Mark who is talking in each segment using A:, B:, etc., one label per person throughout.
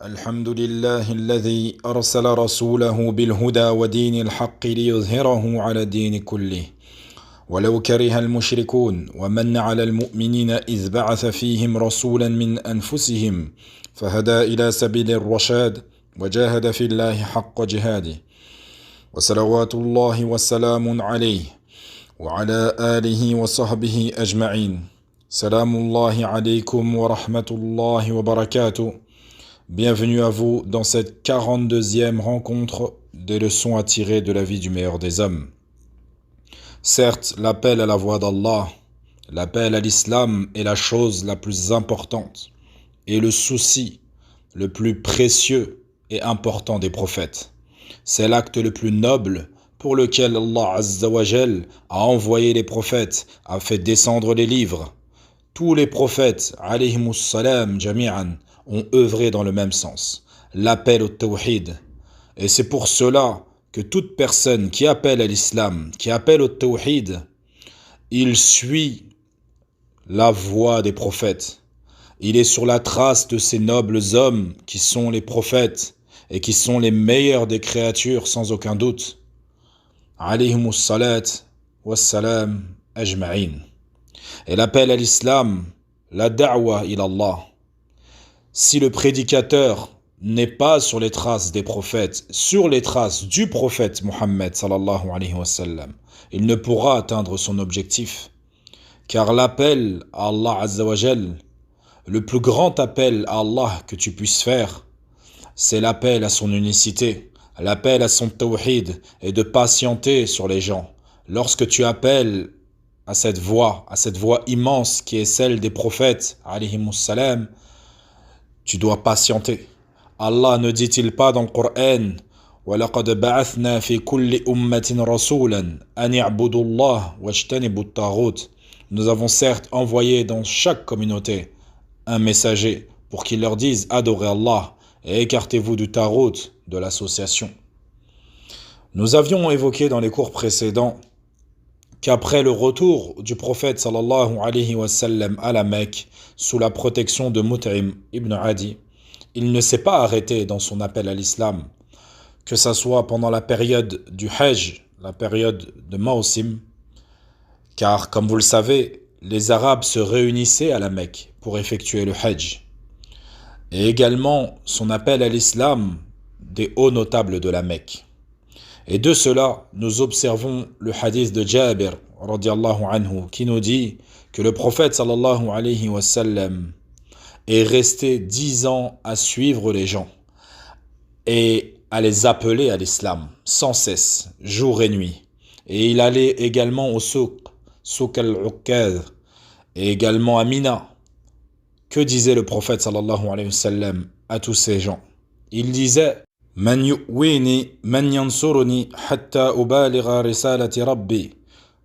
A: الحمد لله الذي أرسل رسوله بالهدى ودين الحق ليظهره على الدين كله ولو كره المشركون ومن على المؤمنين إذ بعث فيهم رسولا من أنفسهم فهدى إلى سبيل الرشاد وجاهد في الله حق جهاده وصلوات الله والسلام عليه وعلى آله وصحبه أجمعين. سلام الله عليكم ورحمة الله وبركاته. Bienvenue à vous dans cette 42e rencontre des leçons à tirer de la vie du meilleur des hommes. Certes, l'appel à la voie d'Allah, l'appel à l'islam est la chose la plus importante et le souci le plus précieux et important des prophètes. C'est l'acte le plus noble pour lequel Allah Azza wa Jal a envoyé les prophètes, a fait descendre les livres. Tous les prophètes, alayhimus salam jami'an, ont œuvré dans le même sens, l'appel au tawhid. Et c'est pour cela que toute personne qui appelle à l'islam, qui appelle au tawhid, il suit la voie des prophètes. Il est sur la trace de ces nobles hommes qui sont les prophètes et qui sont les meilleurs des créatures sans aucun doute. Alayhimus salat wassalam ajma'in. Et l'appel à l'islam, la da'wa ilallah. Si le prédicateur n'est pas sur les traces des prophètes, sur les traces du prophète Muhammad sallallahu alayhi wa sallam, il ne pourra atteindre son objectif. Car l'appel à Allah Azza wa Jal, le plus grand appel à Allah que tu puisses faire, c'est l'appel à son unicité, l'appel à son tawhid et de patienter sur les gens. Lorsque tu appelles à cette voie immense qui est celle des prophètes alayhimus salam, tu dois patienter. Allah ne dit-il pas dans le Coran وَلَقَدْ بَعَثْنَا فِي كُلِّ أُمَّةٍ رَسُولًا أَنِ اعْبُدُوا اللَّهَ وَاجْتَنِبُوا الطَّاغُوتَ. Nous avons certes envoyé dans chaque communauté un messager pour qu'il leur dise adorez Allah et écartez-vous du tarout, de l'association. Nous avions évoqué dans les cours précédents qu'après le retour du prophète sallallahu alayhi wa sallam à la Mecque sous la protection de Mut'im ibn Adi, il ne s'est pas arrêté dans son appel à l'islam, que ça soit pendant la période du Hajj, la période de Mawsim, car comme vous le savez, les Arabes se réunissaient à la Mecque pour effectuer le Hajj, et également son appel à l'islam des hauts notables de la Mecque. Et de cela, nous observons le hadith de Jabir radiallahu anhu qui nous dit que le prophète sallallahu alayhi wa sallam est resté 10 ans à suivre les gens et à les appeler à l'islam sans cesse, jour et nuit. Et il allait également au souk al-Ukkad, et également à Mina. Que disait le prophète sallallahu alayhi wa sallam à tous ces gens? Il disait من يؤويني من ينصرني حتى أبالغ رسالة ربي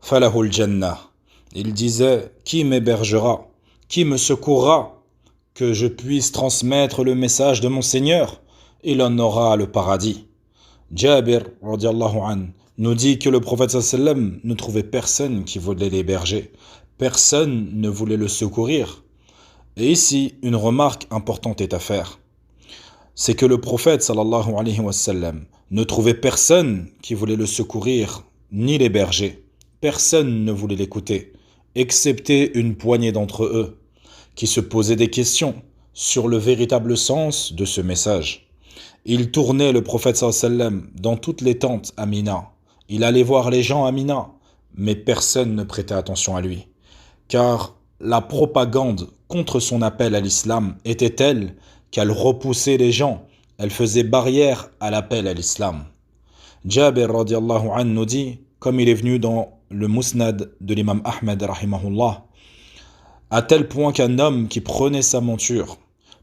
A: فله الجنة. Il disait, qui m'hébergera, qui me secourra, que je puisse transmettre le message de mon Seigneur, il en aura le paradis. Jabir radiallahu an nous dit que le prophète sallam ne trouvait personne qui voulait l'héberger, personne ne voulait le secourir. Et ici, une remarque importante est à faire. C'est que le prophète sallallahu alayhi wa sallam ne trouvait personne qui voulait le secourir ni l'héberger. Personne ne voulait l'écouter, excepté une poignée d'entre eux, qui se posaient des questions sur le véritable sens de ce message. Il tournait le prophète sallallahu alayhi wa sallam dans toutes les tentes à Mina. Il allait voir les gens à Mina, mais personne ne prêtait attention à lui. Car la propagande contre son appel à l'islam était telle qu'elle repoussait les gens, elle faisait barrière à l'appel à l'islam. Jabir radiallahu anhu nous dit, comme il est venu dans le Musnad de l'imam Ahmed rahimahullah, à tel point qu'un homme qui prenait sa monture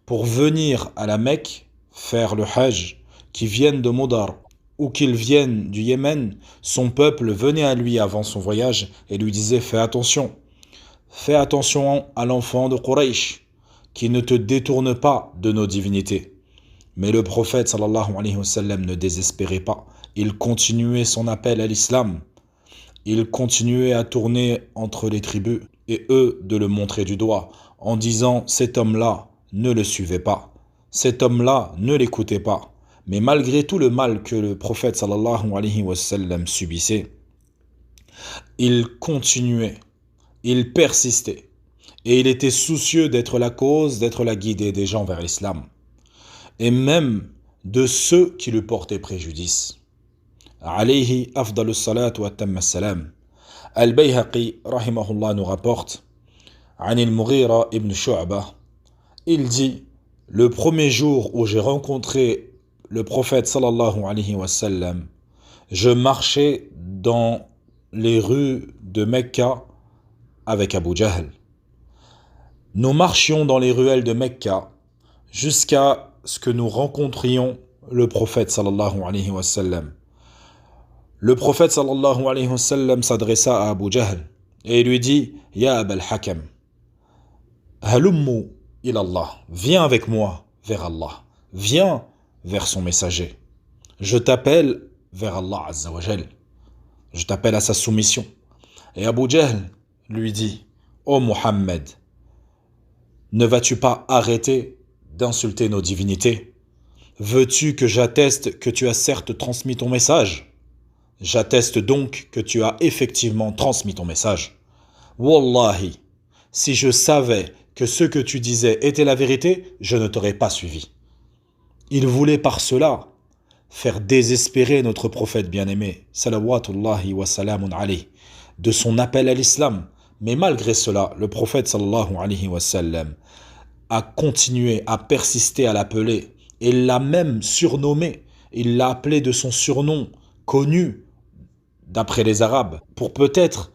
A: pour venir à la Mecque faire le Hajj, qui vienne de Moudar ou qu'il vienne du Yémen, son peuple venait à lui avant son voyage et lui disait fais attention à l'enfant de Quraysh, qui ne te détourne pas de nos divinités. Mais le prophète sallallahu alayhi wa sallam ne désespérait pas. Il continuait son appel à l'islam. Il continuait à tourner entre les tribus et eux de le montrer du doigt en disant cet homme-là ne le suivez pas. cet homme-là ne l'écoutait pas. Mais malgré tout le mal que le prophète sallallahu alayhi wa sallam subissait, il continuait, il persistait. Et il était soucieux d'être la cause, d'être la guidée des gens vers l'islam. Et même de ceux qui lui portaient préjudice. Alayhi afdalus salatu wa tamma salam. Al-Bayhaqi, rahimahullah, nous rapporte, عن المغيرة ibn Shu'bah, il dit, le premier jour où j'ai rencontré le prophète sallallahu alayhi wa sallam, je marchais dans les rues de Mecca avec Abu Jahl. Nous marchions dans les ruelles de Mecca jusqu'à ce que nous rencontrions le prophète sallallahu alayhi wa sallam. Le prophète sallallahu alayhi wa sallam s'adressa à Abu Jahl et lui dit, Ya Abal Hakam, halummu ila Allah, viens avec moi vers Allah, viens vers son messager. Je t'appelle vers Allah Azza wa Jal, je t'appelle à sa soumission. Et Abu Jahl lui dit, Ô Muhammad, ne vas-tu pas arrêter d'insulter nos divinités? Veux-tu que j'atteste que tu as certes transmis ton message? J'atteste donc que tu as effectivement transmis ton message. Wallahi, si je savais que ce que tu disais était la vérité, je ne t'aurais pas suivi. Il voulait par cela faire désespérer notre prophète bien-aimé, salawatullahi wa salamun alayhi, de son appel à l'islam. Mais malgré cela, le prophète sallallahu alayhi wa sallam a continué à persister à l'appeler. Il l'a même surnommé. Il l'a appelé de son surnom connu d'après les Arabes, pour peut-être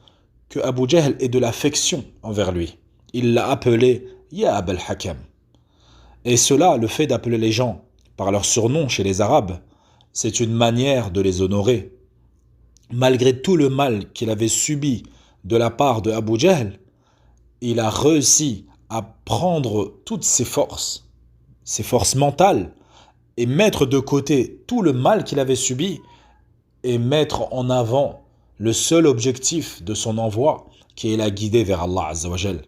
A: que Abu Jahl ait de l'affection envers lui. Il l'a appelé Ya Abal Hakam. Et cela, le fait d'appeler les gens par leur surnom chez les Arabes, c'est une manière de les honorer. Malgré tout le mal qu'il avait subi de la part de Abu Jahl, il a réussi à prendre toutes ses forces mentales, et mettre de côté tout le mal qu'il avait subi, et mettre en avant le seul objectif de son envoi, qui est la guider vers Allah Azza wa Jal.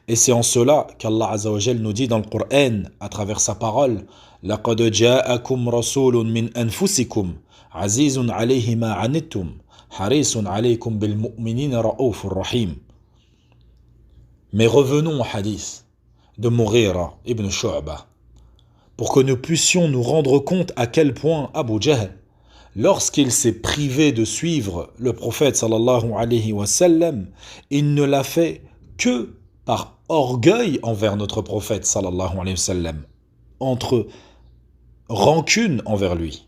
A: Et c'est en cela qu'Allah Azza wa Jal nous dit dans le Coran, à travers sa parole, لَقَدْ جَاءَكُمْ رَسُولٌ مِّنْ أَنفُسِكُمْ عَزِيزٌ عَلَيْهِ مَا عَنِتُّمْ حَرِيصٌ عَلَيْكُمْ بِالْمُؤْمِنِينَ رَءُوفٌ رَحِيمٌ. Mais revenons au hadith de Mughira ibn Shu'bah, pour que nous puissions nous rendre compte à quel point Abu Jahl, lorsqu'il s'est privé de suivre le prophète sallallahu alayhi wa sallam, il ne l'a fait que par orgueil envers notre prophète sallallahu alayhi wa sallam, entre rancune envers lui,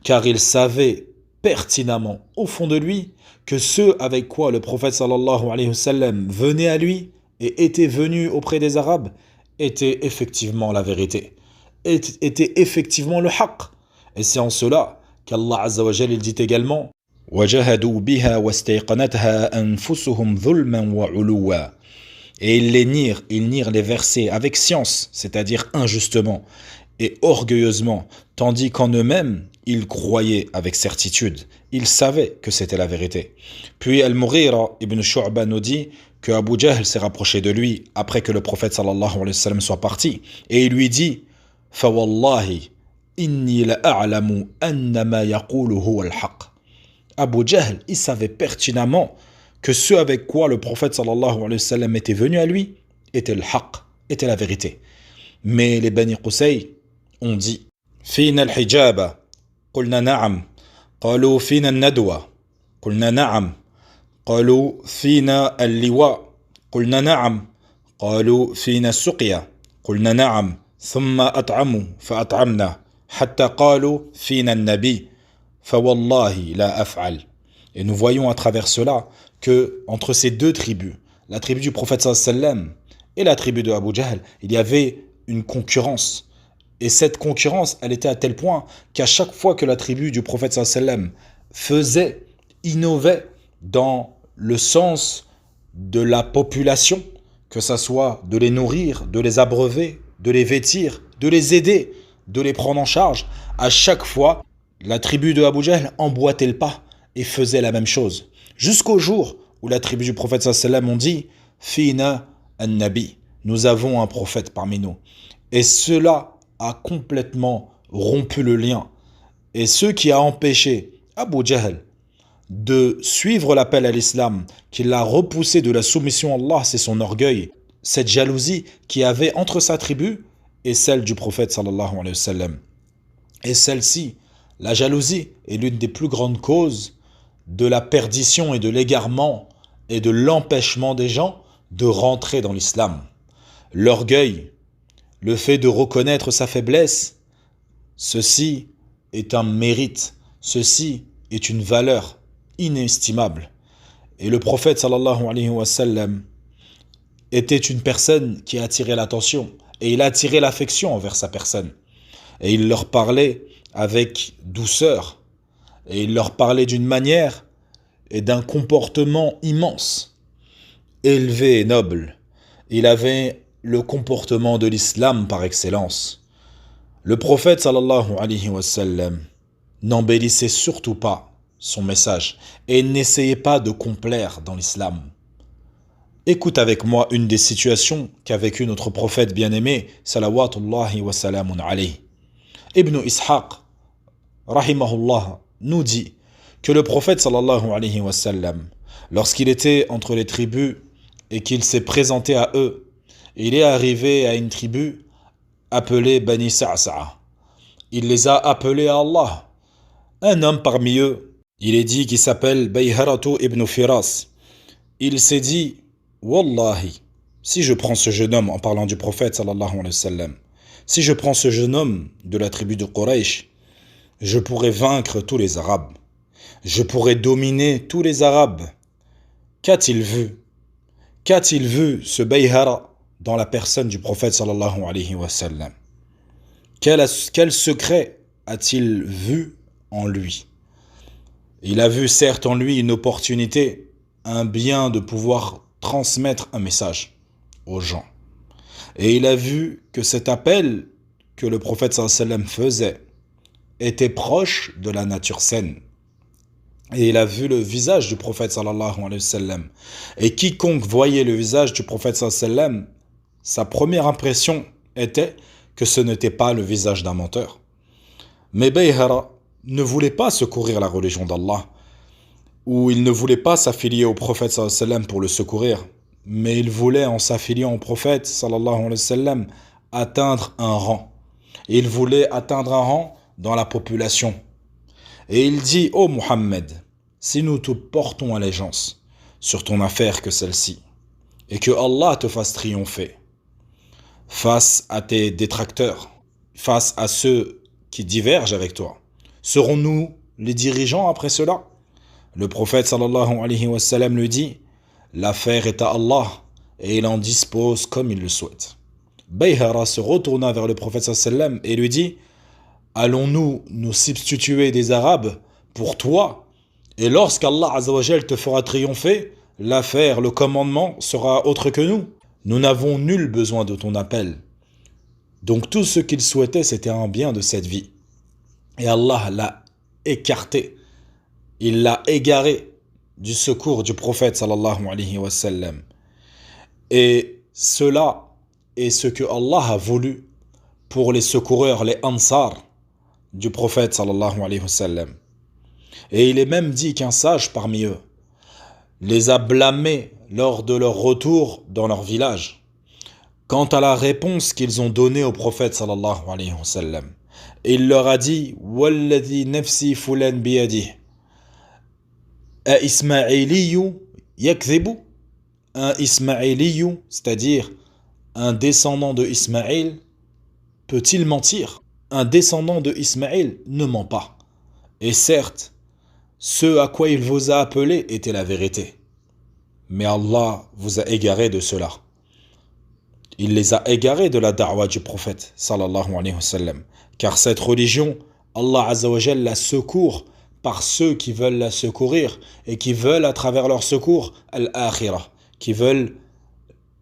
A: car il savait pertinemment au fond de lui que ce avec quoi le prophète sallallahu alayhi wa sallam venait à lui et était venu auprès des Arabes était effectivement la vérité, était effectivement le haqq. Et c'est en cela qu'Allah Azza wa Jal il dit également وَجَهَدُوا بِهَا وَاسْتَيْقَنَتْهَا أَنفُسُهُمْ ظُلْمًا وَعُلُوًّا. Et ils nirent les versets avec science, c'est-à-dire injustement et orgueilleusement, tandis qu'en eux-mêmes, ils croyaient avec certitude. Ils savaient que c'était la vérité. Puis Al-Mughira ibn Shu'bah nous dit que Abu Jahl s'est rapproché de lui après que le prophète sallallahu alayhi wa sallam soit parti, et il lui dit فَوَاللَّهِ إِنِّي لَأَعْلَمُ أَنَّ مَا يَقُولُ هُوَ الْحَقِّ. Abu Jahl, il savait pertinemment que ce avec quoi le prophète sallallahu alayhi wa sallam était venu à lui était le haqq, était la vérité. Mais les Bani Qusay ont dit فينا الحجاب قلنا نعم قالوا فينا الندوة قلنا نعم قالوا فينا اللواء قلنا نعم قالوا فينا السقيا قلنا نعم ثم أطعموا فأطعمنا حتى قالوا فينا النبي فوالله لا أفعل. Et nous voyons à travers cela que entre ces deux tribus, la tribu du prophète sallallahu alayhi wa sallam et la tribu de Abu Jahl, il y avait une concurrence. Et cette concurrence, elle était à tel point qu'à chaque fois que la tribu du prophète sallallahu alayhi wa sallam innovait dans le sens de la population, que ça soit de les nourrir, de les abreuver, de les vêtir, de les aider, de les prendre en charge, à chaque fois, la tribu de Abu Jahl emboîtait le pas et faisait la même chose. Jusqu'au jour où la tribu du prophète sallallahu alayhi wa sallam ont dit « Fina an-nabi » nous avons un prophète parmi nous. Et cela a complètement rompu le lien. Et ce qui a empêché Abu Jahl de suivre l'appel à l'islam, qui l'a repoussé de la soumission à Allah, c'est son orgueil, cette jalousie qu'il y avait entre sa tribu et celle du prophète sallallahu alayhi wa sallam. Et celle-ci, la jalousie, est l'une des plus grandes causes de la perdition et de l'égarement et de l'empêchement des gens de rentrer dans l'islam. L'orgueil, le fait de reconnaître sa faiblesse, ceci est un mérite, ceci est une valeur inestimable. Et le prophète sallallahu alayhi wa sallam était une personne qui attirait l'attention et il attirait l'affection envers sa personne. Et il leur parlait avec douceur et il leur parlait d'une manière et d'un comportement immense, élevé et noble. Il avait le comportement de l'islam par excellence. Le prophète sallallahu alayhi wa sallam n'embellissait surtout pas son message et n'essayait pas de complaire dans l'islam. Écoute avec moi une des situations qu'a vécu notre prophète bien-aimé, salawatullahi wa salamun alayhi. Ibn Ishaq, rahimahullah, nous dit que le prophète sallallahu alayhi wa sallam, lorsqu'il était entre les tribus et qu'il s'est présenté à eux, il est arrivé à une tribu appelée Bani Sa'sa'a. Il les a appelés à Allah. Un homme parmi eux, il est dit qu'il s'appelle Bayharatu ibn Firas. Il s'est dit, Wallahi, si je prends ce jeune homme, en parlant du prophète sallallahu alayhi wa sallam, si je prends ce jeune homme de la tribu de Quraysh, je pourrais vaincre tous les Arabes. Je pourrais dominer tous les Arabes. Qu'a-t-il vu? Qu'a-t-il vu ce Bayhara dans la personne du prophète sallallahu alayhi wa sallam? Quel secret a-t-il vu en lui? Il a vu certes en lui une opportunité, un bien de pouvoir transmettre un message aux gens. Et il a vu que cet appel que le prophète sallallahu alayhi wa sallam faisait était proche de la nature saine. Et il a vu le visage du prophète sallallahu alayhi wa sallam. Et quiconque voyait le visage du prophète sallallahu alayhi wa sallam, sa première impression était que ce n'était pas le visage d'un menteur. Mais Bayhara ne voulait pas secourir la religion d'Allah, ou il ne voulait pas s'affilier au prophète sallallahu alayhi wa sallam pour le secourir, mais il voulait, en s'affiliant au prophète sallallahu alayhi wa sallam, atteindre un rang. Il voulait atteindre un rang dans la population. Et il dit, ô Muhammad, si nous te portons allégeance sur ton affaire que celle-ci, et que Allah te fasse triompher face à tes détracteurs, face à ceux qui divergent avec toi, serons-nous les dirigeants après cela? Le prophète sallallahu alayhi wa sallam lui dit, l'affaire est à Allah et il en dispose comme il le souhaite. Bayhara se retourna vers le prophète sallallahu alayhi wa sallam et lui dit, allons-nous nous substituer des Arabes pour toi? Et lorsqu'Allah azza wa jal te fera triompher, l'affaire, le commandement sera autre que nous. Nous n'avons nul besoin de ton appel. Donc tout ce qu'il souhaitait, c'était un bien de cette vie. Et Allah l'a écarté. Il l'a égaré du secours du prophète sallallahu alayhi wa sallam. Et cela est ce que Allah a voulu pour les secoureurs, les ansar du prophète sallallahu alayhi wa sallam. Et il est même dit qu'un sage parmi eux les a blâmés lors de leur retour dans leur village quant à la réponse qu'ils ont donnée au prophète sallallahu alayhi wa sallam. Et il leur a dit, walladhi nafsi fulan biyadih, a ismailiyu yakdhibu, un ismailiyu, c'est-à-dire un descendant de Ismaïl, peut-il mentir? Un descendant de Ismaïl ne ment pas. Et certes, ce à quoi il vous a appelé était la vérité. Mais Allah vous a égaré de cela. Il les a égarés de la da'wa du prophète sallallahu alayhi wa sallam. Car cette religion, Allah azza wa jalla la secourt par ceux qui veulent la secourir et qui veulent à travers leur secours al-akhirah, qui veulent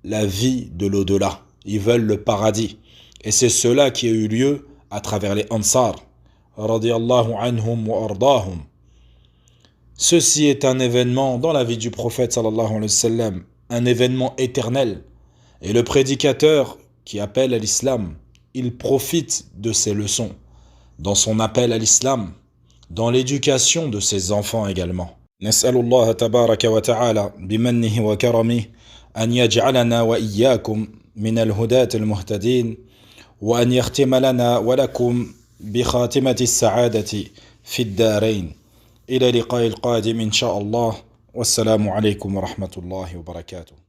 A: la vie de l'au-delà. Ils veulent le paradis. Et c'est cela qui a eu lieu à travers les Ansar, radiyallahu anhum wa ardahum. Ceci est un événement dans la vie du prophète sallallahu alayhi wa sallam, un événement éternel. Et le prédicateur qui appelle à l'islam, il profite de ces leçons, dans son appel à l'islam, dans l'éducation de ses enfants également. نسأل الله تبارك وتعالى بمنه وكرمه أن يجعلنا وإياكم من الهداة المهتدين وأن يختم لنا ولكم بخاتمة السعادة في الدارين إلى لقاء القادم إن شاء الله والسلام عليكم ورحمة الله وبركاته